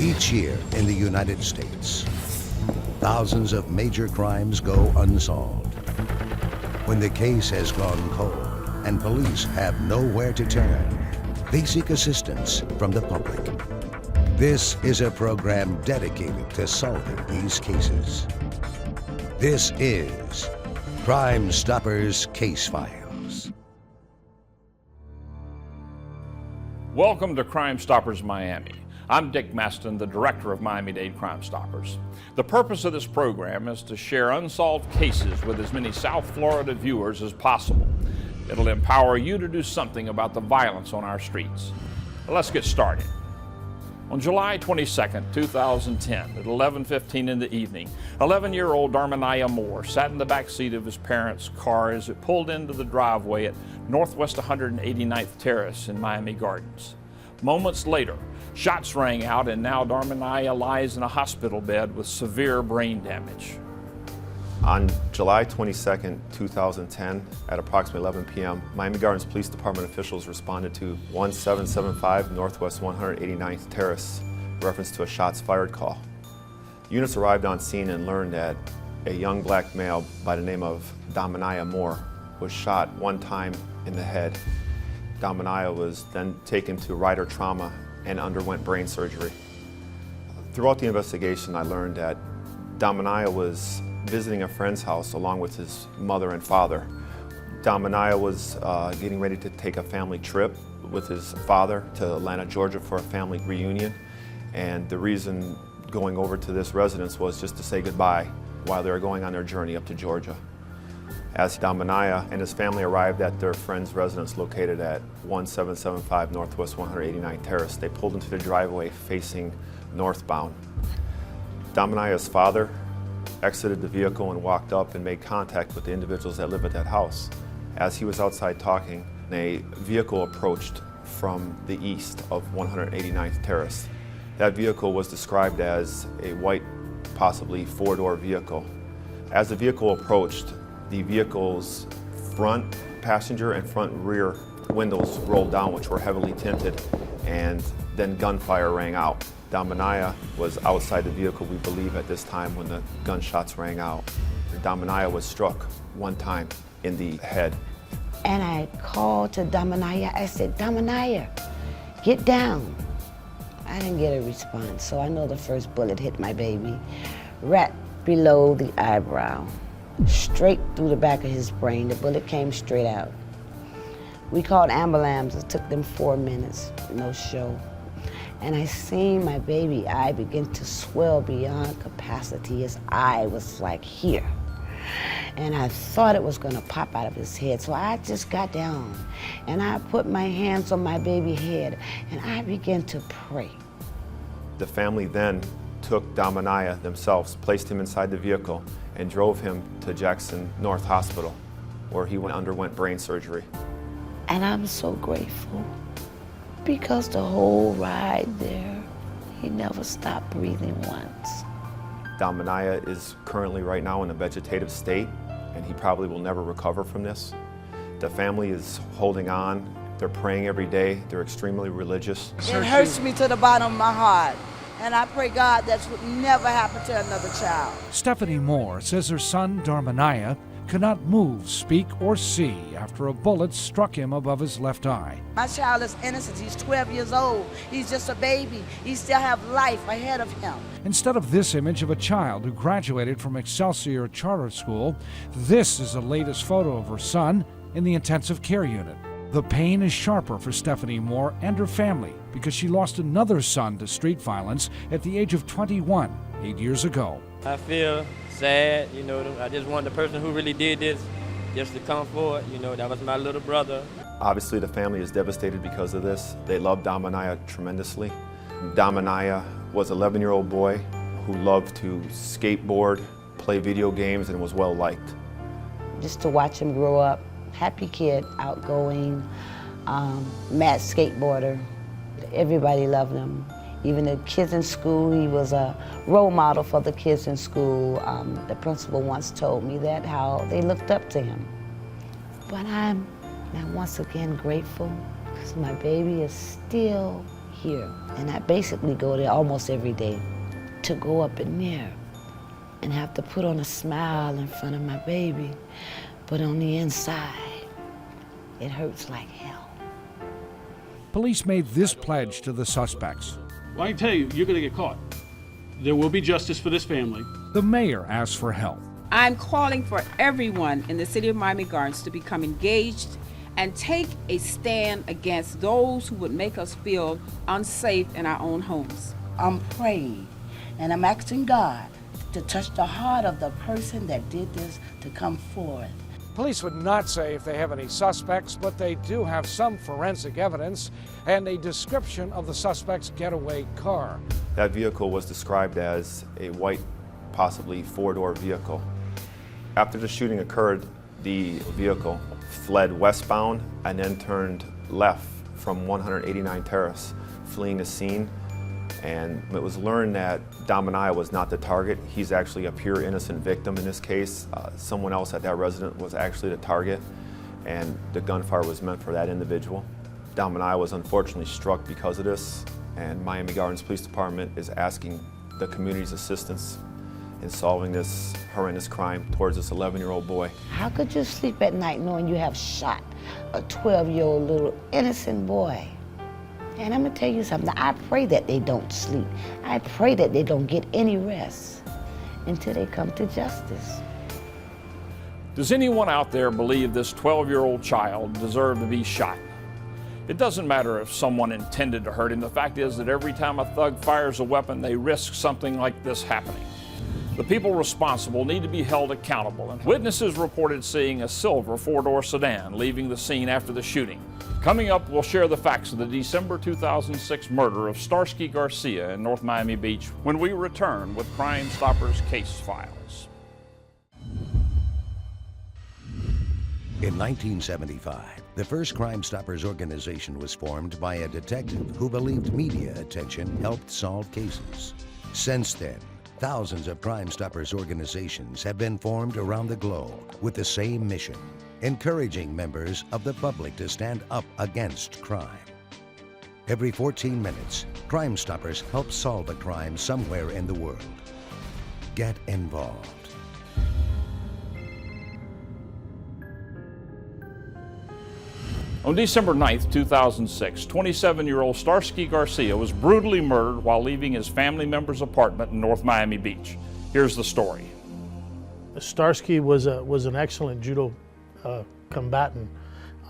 Each year in the United States, thousands of major crimes go unsolved. When the case has gone cold and police have nowhere to turn, they seek assistance from the public. This is a program dedicated to solving these cases. This is Crime Stoppers Case Files. Welcome to Crime Stoppers Miami. I'm Dick Masten, the director of Miami-Dade Crime Stoppers. The purpose of this program is to share unsolved cases with as many South Florida viewers as possible. It'll empower you to do something about the violence on our streets. Let's get started. On July 22nd, 2010, at 11:15 in the evening, 11-year-old Dharmaniya Moore sat in the back seat of his parents' car as it pulled into the driveway at Northwest 189th Terrace in Miami Gardens. Moments later, shots rang out, and now Dharmaniya lies in a hospital bed with severe brain damage. On July 22nd, 2010, at approximately 11 p.m., Miami Gardens Police Department officials responded to 1775 Northwest 189th Terrace, in reference to a shots fired call. Units arrived on scene and learned that a young black male by the name of Dharmaniya Moore was shot one time in the head. Dharmaniya was then taken to Ryder Trauma and underwent brain surgery. Throughout the investigation, I learned that Dharmaniya was visiting a friend's house along with his mother and father. Dharmaniya was getting ready to take a family trip with his father to Atlanta, Georgia for a family reunion. And the reason going over to this residence was just to say goodbye while they were going on their journey up to Georgia. As Dharmaniya and his family arrived at their friend's residence located at 1775 Northwest 189th Terrace, they pulled into the driveway facing northbound. Dharmaniya's father exited the vehicle and walked up and made contact with the individuals that live at that house. As he was outside talking, a vehicle approached from the east of 189th Terrace. That vehicle was described as a white, possibly four-door vehicle. As the vehicle approached, the vehicle's front passenger and front rear windows rolled down, which were heavily tinted, and then gunfire rang out. Dharmaniya was outside the vehicle, we believe, at this time when the gunshots rang out. Dharmaniya was struck one time in the head. And I called to Dharmaniya. I said, Dharmaniya, get down. I didn't get a response, so I know the first bullet hit my baby right below the eyebrow, straight through the back of his brain. The bullet came straight out. We called ambulance. It took them 4 minutes, no show. And I seen my baby eye begin to swell beyond capacity. His eye was like here. And I thought it was gonna pop out of his head. So I just got down and I put my hands on my baby's head and I began to pray. The family then took Dharmaniya themselves, placed him inside the vehicle, and drove him to Jackson North Hospital, where he underwent brain surgery. And I'm so grateful, because the whole ride there, he never stopped breathing once. Dharmaniya is currently right now in a vegetative state, and he probably will never recover from this. The family is holding on. They're praying every day. They're extremely religious. It hurts me to the bottom of my heart, and I pray God that would never happen to another child. Stephanie Moore says her son, Dharmaniya, cannot move, speak, or see after a bullet struck him above his left eye. My child is innocent. He's 12 years old. He's just a baby. He still has life ahead of him. Instead of this image of a child who graduated from Excelsior Charter School, this is the latest photo of her son in the intensive care unit. The pain is sharper for Stephanie Moore and her family because she lost another son to street violence at the age of 21, 8 years ago. I feel sad, I just want the person who really did this just to come forward, that was my little brother. Obviously the family is devastated because of this. They love Dharmaniya tremendously. Dharmaniya was an 11-year-old boy who loved to skateboard, play video games, and was well liked. Just to watch him grow up, happy kid, outgoing, mad skateboarder. Everybody loved him. Even the kids in school, he was a role model for the kids in school. The principal once told me that, how they looked up to him. But I'm once again grateful because my baby is still here. And I basically go there almost every day to go up in there and have to put on a smile in front of my baby, but on the inside, it hurts like hell. Police made this pledge to the suspects. Well, I can tell you, you're going to get caught. There will be justice for this family. The mayor asked for help. I'm calling for everyone in the city of Miami Gardens to become engaged and take a stand against those who would make us feel unsafe in our own homes. I'm praying and I'm asking God to touch the heart of the person that did this to come forward. Police would not say if they have any suspects, but they do have some forensic evidence and a description of the suspect's getaway car. That vehicle was described as a white, possibly four-door vehicle. After the shooting occurred, the vehicle fled westbound and then turned left from 189 Terrace, fleeing the scene. And it was learned that Dharmaniya was not the target. He's actually a pure innocent victim in this case. Someone else at that residence was actually the target, and the gunfire was meant for that individual. Dharmaniya was unfortunately struck because of this, and Miami Gardens Police Department is asking the community's assistance in solving this horrendous crime towards this 11-year-old boy. How could you sleep at night knowing you have shot a 12-year-old little innocent boy? And I'm gonna tell you something, I pray that they don't sleep. I pray that they don't get any rest until they come to justice. Does anyone out there believe this 12-year-old child deserved to be shot? It doesn't matter if someone intended to hurt him. The fact is that every time a thug fires a weapon, they risk something like this happening. The people responsible need to be held accountable, and witnesses reported seeing a silver four-door sedan leaving the scene after the shooting. Coming up, we'll share the facts of the December 2006 murder of Starsky Garcia in North Miami Beach when we return with Crime Stoppers Case Files. In 1975, the first Crime Stoppers organization was formed by a detective who believed media attention helped solve cases. Since then, thousands of Crime Stoppers organizations have been formed around the globe with the same mission: encouraging members of the public to stand up against crime. Every 14 minutes, Crime Stoppers help solve a crime somewhere in the world. Get involved. On December 9th, 2006, 27-year-old Starsky Garcia was brutally murdered while leaving his family member's apartment in North Miami Beach. Here's the story. Starsky was an excellent judo combatant.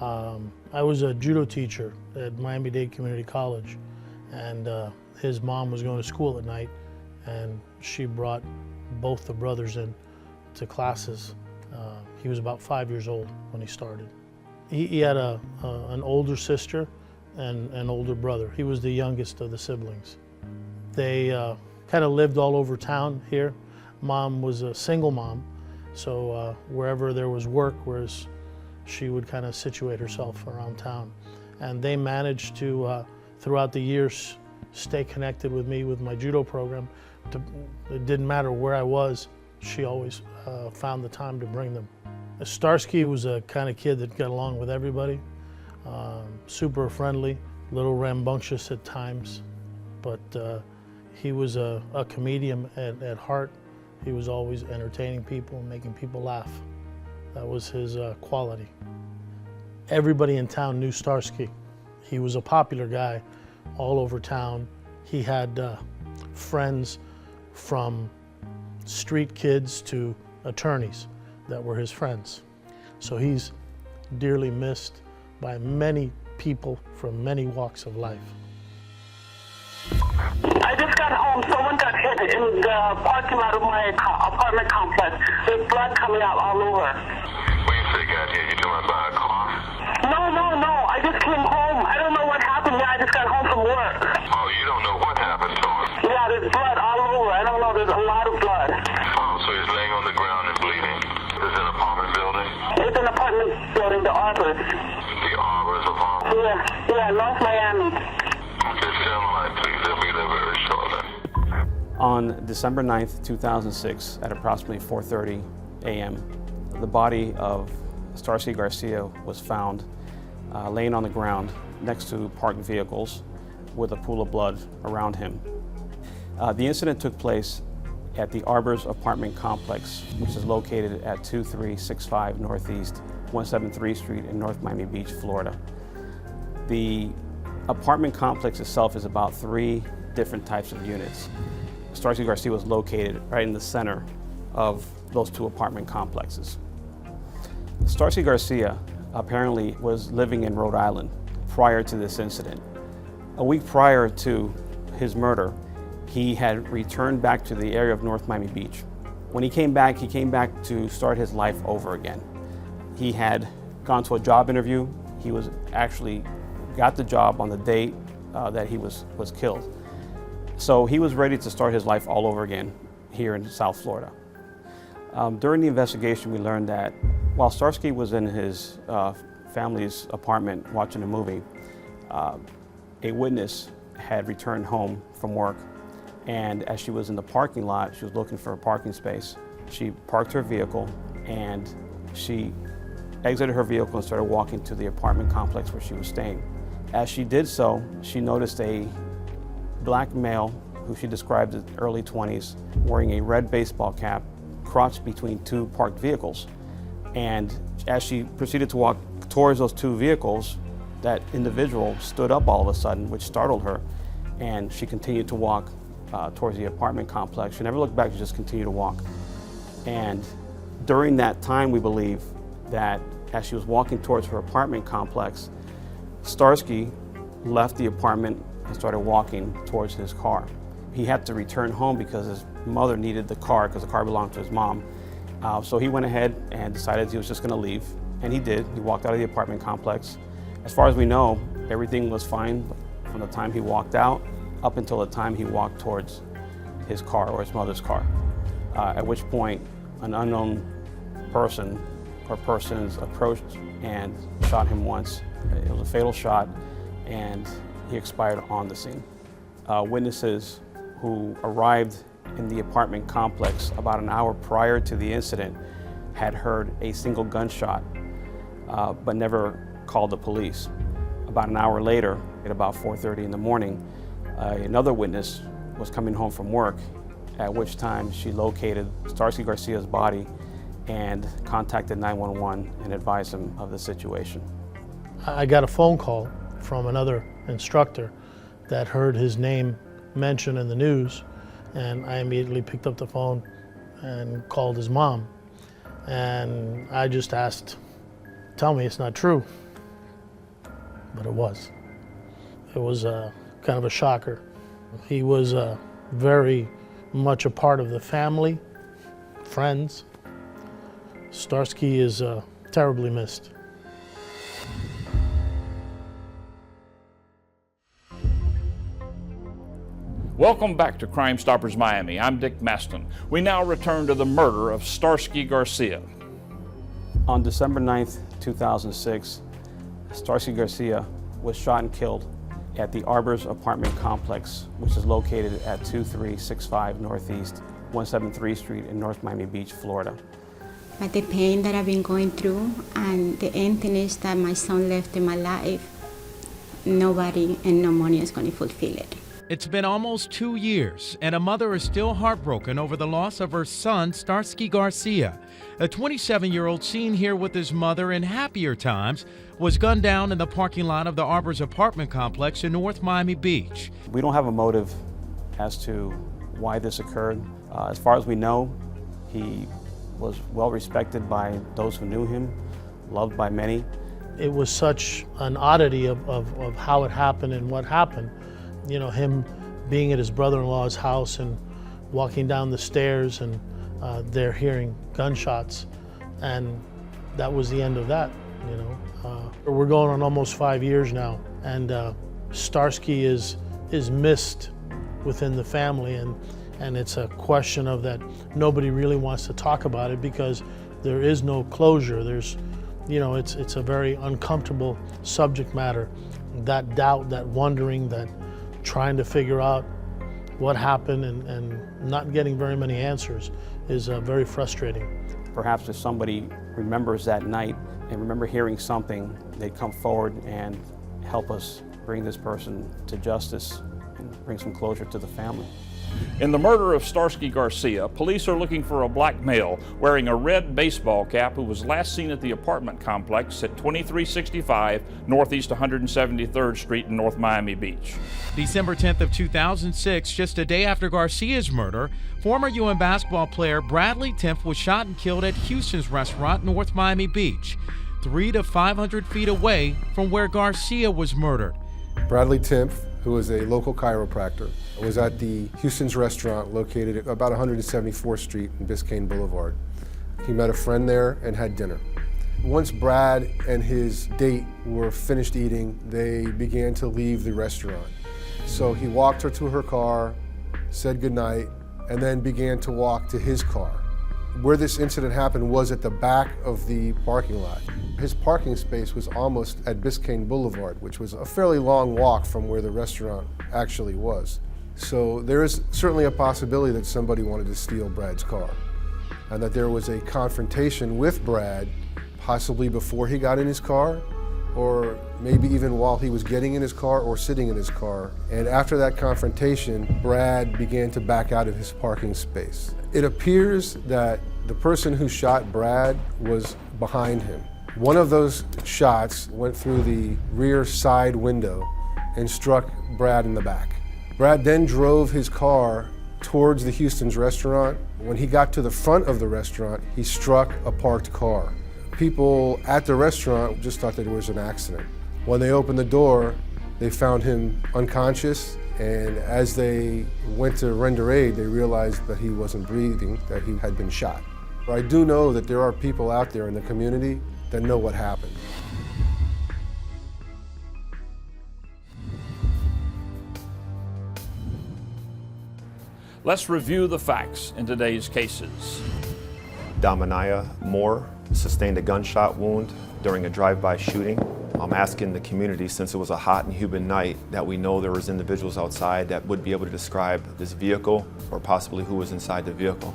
I was a judo teacher at Miami-Dade Community College, and his mom was going to school at night, and she brought both the brothers in to classes. He was about 5 years old when he started. He had an older sister and an older brother. He was the youngest of the siblings. They kind of lived all over town here. Mom was a single mom, so wherever there was work, whereas she would kind of situate herself around town. And they managed to, throughout the years, stay connected with me with my judo program. It didn't matter where I was, she always found the time to bring them. Starsky was a kind of kid that got along with everybody, super friendly, a little rambunctious at times, but he was a comedian at heart. He was always entertaining people and making people laugh. That was his quality. Everybody in town knew Starsky. He was a popular guy all over town. He had friends from street kids to attorneys that were his friends. So he's dearly missed by many people from many walks of life. I just got home. Someone got hit in the parking lot of my apartment complex. There's blood coming out all over. When you say got hit, you talking about a car? No. I just came home. I don't know what happened. Yeah, I just got home from work. Oh, you don't know what happened to him? Yeah, there's blood all over. I don't know. There's a lot of blood. Oh, so he's laying on the ground and bleeding. Is it an apartment building? It's an apartment building, the Arbors. The Arbors apartment? Yeah, North Miami. Okay, stay on the line, please. They'll be there very shortly. On December 9th, 2006, at approximately 4:30 a.m., the body of Starsky Garcia was found laying on the ground next to parked vehicles with a pool of blood around him. The incident took place at the Arbors apartment complex, which is located at 2365 Northeast 173th Street in North Miami Beach, Florida. The apartment complex itself is about 3 different types of units. Starsky Garcia was located right in the center of those 2 apartment complexes. Starsky Garcia apparently was living in Rhode Island prior to this incident. A week prior to his murder, he had returned back to the area of North Miami Beach. When he came back to start his life over again. He had gone to a job interview. He was actually got the job on the date that he was killed. So he was ready to start his life all over again here in South Florida. During the investigation, we learned that while Starsky was in his family's apartment watching a movie, a witness had returned home from work, and as she was in the parking lot, she was looking for a parking space. She parked her vehicle and she exited her vehicle and started walking to the apartment complex where she was staying. As she did so, she noticed a black male who she described as early 20s, wearing a red baseball cap, crouched between 2 parked vehicles. And as she proceeded to walk towards those 2 vehicles, that individual stood up all of a sudden, which startled her, and she continued to walk towards the apartment complex. She never looked back, she just continued to walk. And during that time, we believe that as she was walking towards her apartment complex, Starsky left the apartment and started walking towards his car. He had to return home because his mother needed the car because the car belonged to his mom. So he went ahead and decided he was just going to leave, and he did. He walked out of the apartment complex. As far as we know, everything was fine from the time he walked out up until the time he walked towards his car or his mother's car, at which point an unknown person or persons approached and shot him once. It was a fatal shot, and he expired on the scene. Witnesses who arrived in the apartment complex about an hour prior to the incident had heard a single gunshot, but never called the police. About an hour later, at about 4:30 in the morning, another witness was coming home from work, at which time she located Starsky Garcia's body and contacted 911 and advised him of the situation. I got a phone call from another instructor that heard his name mentioned in the news, and I immediately picked up the phone and called his mom. And I just asked, tell me it's not true. But it was. It was kind of a shocker. He was very much a part of the family, friends. Starsky is terribly missed. Welcome back to Crime Stoppers Miami. I'm Dick Masten. We now return to the murder of Starsky Garcia. On December 9th, 2006, Starsky Garcia was shot and killed at the Arbors apartment complex, which is located at 2365 Northeast 173th Street in North Miami Beach, Florida. But the pain that I've been going through and the emptiness that my son left in my life, nobody and no money is going to fulfill it. It's been almost 2 years, and a mother is still heartbroken over the loss of her son, Starsky Garcia. A 27-year-old seen here with his mother in happier times was gunned down in the parking lot of the Arbors apartment complex in North Miami Beach. We don't have a motive as to why this occurred. As far as we know, he was well respected by those who knew him, loved by many. It was such an oddity of how it happened and what happened. You know, him being at his brother-in-law's house and walking down the stairs, and they're hearing gunshots, and that was the end of that, you know. We're going on almost 5 years now, and Starsky is missed within the family, and it's a question of that nobody really wants to talk about it because there is no closure. There's, you know, it's a very uncomfortable subject matter. That doubt, that wondering, that trying to figure out what happened and not getting very many answers is very frustrating. Perhaps if somebody remembers that night and remember hearing something, they'd come forward and help us bring this person to justice and bring some closure to the family. In the murder of Starsky Garcia, police are looking for a black male wearing a red baseball cap who was last seen at the apartment complex at 2365 Northeast 173rd Street in North Miami Beach. December 10th of 2006, just a day after Garcia's murder, former UM basketball player Bradley Timpf was shot and killed at Houston's restaurant, North Miami Beach, 300 to 500 feet away from where Garcia was murdered. Bradley Timpf, who is a local chiropractor, was at the Houston's restaurant located at about 174th Street and Biscayne Boulevard. He met a friend there and had dinner. Once Brad and his date were finished eating, they began to leave the restaurant. So he walked her to her car, said goodnight, and then began to walk to his car. Where this incident happened was at the back of the parking lot. His parking space was almost at Biscayne Boulevard, which was a fairly long walk from where the restaurant actually was. So there is certainly a possibility that somebody wanted to steal Brad's car, and that there was a confrontation with Brad, possibly before he got in his car, or maybe even while he was getting in his car or sitting in his car. And after that confrontation, Brad began to back out of his parking space. It appears that the person who shot Brad was behind him. One of those shots went through the rear side window and struck Brad in the back. Brad then drove his car towards the Houston's restaurant. When he got to the front of the restaurant, he struck a parked car. People at the restaurant just thought that it was an accident. When they opened the door, they found him unconscious, and as they went to render aid, they realized that he wasn't breathing, that he had been shot. I do know that there are people out there in the community that know what happened. Let's review the facts in today's cases. Dharmaniya Moore sustained a gunshot wound during a drive-by shooting. I'm asking the community, since it was a hot and humid night, that we know there was individuals outside that would be able to describe this vehicle or possibly who was inside the vehicle.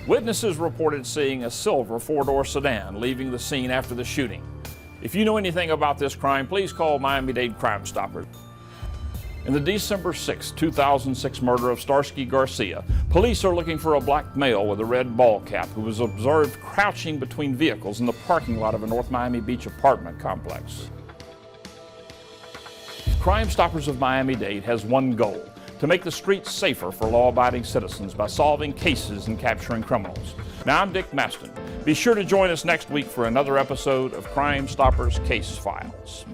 Witnesses reported seeing a silver four-door sedan leaving the scene after the shooting. If you know anything about this crime, please call Miami-Dade Crime Stoppers. In the December 6, 2006 murder of Starsky Garcia, police are looking for a black male with a red ball cap who was observed crouching between vehicles in the parking lot of a North Miami Beach apartment complex. Crime Stoppers of Miami-Dade has one goal: to make the streets safer for law-abiding citizens by solving cases and capturing criminals. Now, I'm Dick Masten. Be sure to join us next week for another episode of Crime Stoppers Case Files.